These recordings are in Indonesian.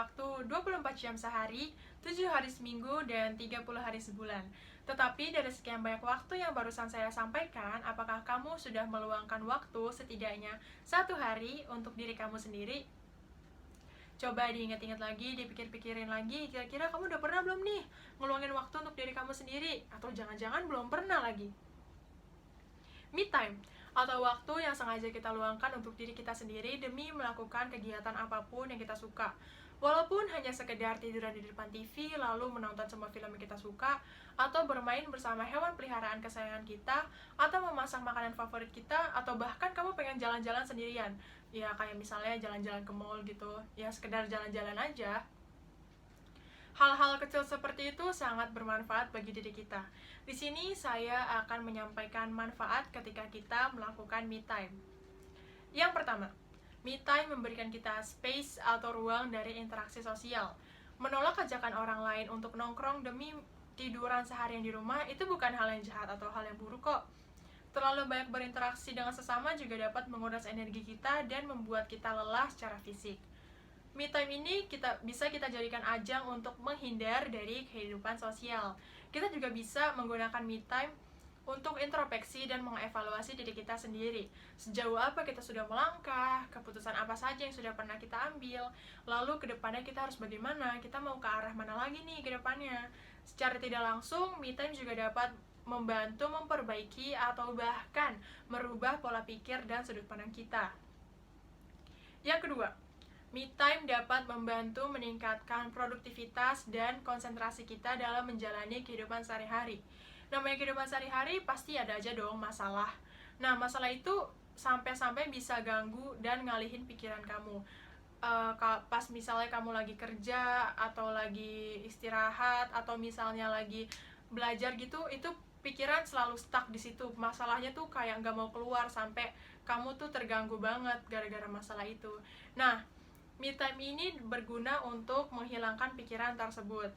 waktu 24 jam sehari, 7 hari seminggu, dan 30 hari sebulan. Tetapi dari sekian banyak waktu yang barusan saya sampaikan, apakah kamu sudah meluangkan waktu setidaknya 1 hari untuk diri kamu sendiri? Coba diingat-ingat lagi, dipikir-pikirin lagi, kira-kira kamu udah pernah belum nih ngeluangin waktu untuk diri kamu sendiri? Atau jangan-jangan belum pernah lagi? Me time, atau waktu yang sengaja kita luangkan untuk diri kita sendiri demi melakukan kegiatan apapun yang kita suka. Walaupun hanya sekedar tiduran di depan TV, lalu menonton semua film yang kita suka, atau bermain bersama hewan peliharaan kesayangan kita, atau memasak makanan favorit kita, atau bahkan kamu pengen jalan-jalan sendirian. Ya kayak misalnya jalan-jalan ke mall gitu, ya sekedar jalan-jalan aja. Hal-hal kecil seperti itu sangat bermanfaat bagi diri kita. Di sini saya akan menyampaikan manfaat ketika kita melakukan me time. Yang pertama, me time memberikan kita space atau ruang dari interaksi sosial. Menolak ajakan orang lain untuk nongkrong demi tiduran seharian di rumah itu bukan hal yang jahat atau hal yang buruk kok. Terlalu banyak berinteraksi dengan sesama juga dapat menguras energi kita dan membuat kita lelah secara fisik. Me time ini bisa kita jadikan ajang untuk menghindar dari kehidupan sosial. Kita juga bisa menggunakan me time untuk introspeksi dan mengevaluasi diri kita sendiri. Sejauh apa kita sudah melangkah, keputusan apa saja yang sudah pernah kita ambil, lalu ke depannya kita harus bagaimana, kita mau ke arah mana lagi nih ke depannya. Secara tidak langsung, me time juga dapat membantu memperbaiki atau bahkan merubah pola pikir dan sudut pandang kita. Yang kedua, me time dapat membantu meningkatkan produktivitas dan konsentrasi kita dalam menjalani kehidupan sehari-hari. Namanya kehidupan sehari-hari pasti ada aja dong masalah. Nah, masalah itu sampai-sampai bisa ganggu dan ngalihin pikiran kamu. Pas misalnya kamu lagi kerja atau lagi istirahat atau misalnya lagi belajar gitu, itu pikiran selalu stuck di situ. Masalahnya tuh kayak nggak mau keluar sampai kamu tuh terganggu banget gara-gara masalah itu. Nah, me time ini berguna untuk menghilangkan pikiran tersebut.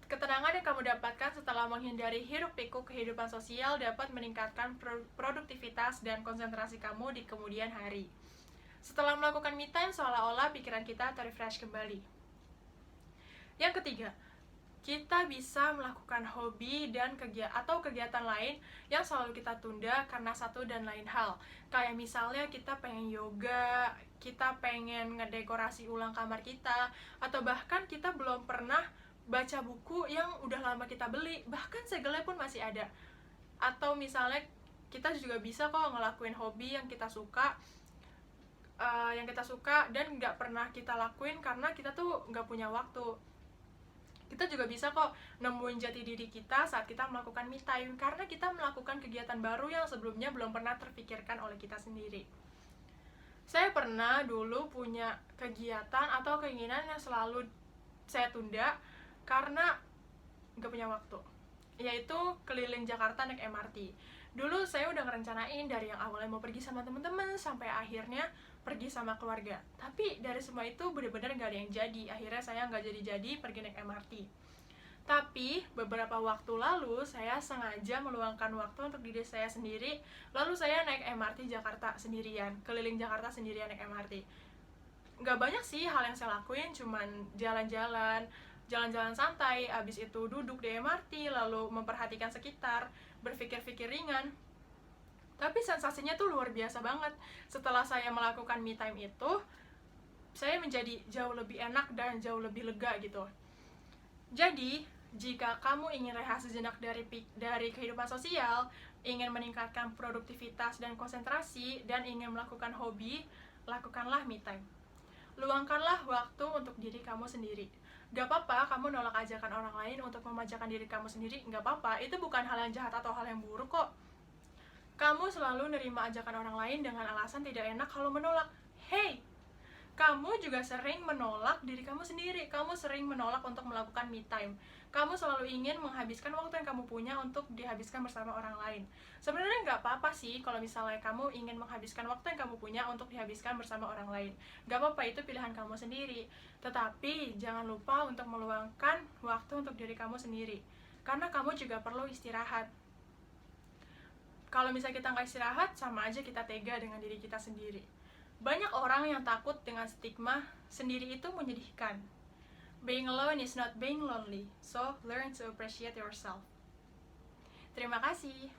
Ketenangan yang kamu dapatkan setelah menghindari hiruk-pikuk kehidupan sosial dapat meningkatkan produktivitas dan konsentrasi kamu di kemudian hari. Setelah melakukan me time, seolah-olah pikiran kita terrefresh kembali. Yang ketiga, kita bisa melakukan hobi dan kegiatan lain yang selalu kita tunda karena satu dan lain hal. Kayak misalnya kita pengen yoga, kita pengen ngedekorasi ulang kamar kita, atau bahkan kita belum pernah baca buku yang udah lama kita beli, bahkan segelnya pun masih ada. Atau misalnya kita juga bisa kok ngelakuin hobi yang kita suka, dan nggak pernah kita lakuin karena kita tuh nggak punya waktu. Kita juga bisa kok nemuin jati diri kita saat kita melakukan me time, karena kita melakukan kegiatan baru yang sebelumnya belum pernah terpikirkan oleh kita sendiri. Saya pernah dulu punya kegiatan atau keinginan yang selalu saya tunda karena nggak punya waktu, yaitu keliling Jakarta naik MRT. Dulu saya udah ngerencanain dari yang awalnya mau pergi sama temen-temen sampai akhirnya pergi sama keluarga. Tapi dari semua itu bener-bener gak ada yang jadi. Akhirnya saya gak jadi-jadi pergi naik MRT. Tapi beberapa waktu lalu saya sengaja meluangkan waktu untuk diri saya sendiri. Lalu saya naik MRT Jakarta sendirian, keliling Jakarta sendirian naik MRT. Gak banyak sih hal yang saya lakuin, cuman jalan-jalan santai, abis itu duduk di MRT, lalu memperhatikan sekitar, berpikir-pikir ringan. Tapi sensasinya tuh luar biasa banget. Setelah saya melakukan me time itu, saya menjadi jauh lebih enak dan jauh lebih lega gitu. Jadi, jika kamu ingin rehat sejenak dari kehidupan sosial, ingin meningkatkan produktivitas dan konsentrasi, dan ingin melakukan hobi, lakukanlah me time. Luangkanlah waktu untuk diri kamu sendiri. Gak apa-apa kamu nolak ajakan orang lain untuk memanjakan diri kamu sendiri, gak apa-apa. Itu bukan hal yang jahat atau hal yang buruk kok. Kamu selalu nerima ajakan orang lain dengan alasan tidak enak kalau menolak. Hey, kamu juga sering menolak diri kamu sendiri. Kamu sering menolak untuk melakukan me time. Kamu selalu ingin menghabiskan waktu yang kamu punya untuk dihabiskan bersama orang lain. Sebenarnya nggak apa-apa sih kalau misalnya kamu ingin menghabiskan waktu yang kamu punya untuk dihabiskan bersama orang lain. Nggak apa-apa, itu pilihan kamu sendiri. Tetapi jangan lupa untuk meluangkan waktu untuk diri kamu sendiri. Karena kamu juga perlu istirahat. Kalau misalnya kita nggak istirahat, sama aja kita tega dengan diri kita sendiri. Banyak orang yang takut dengan stigma sendiri itu menyedihkan. Being alone is not being lonely, so learn to appreciate yourself. Terima kasih.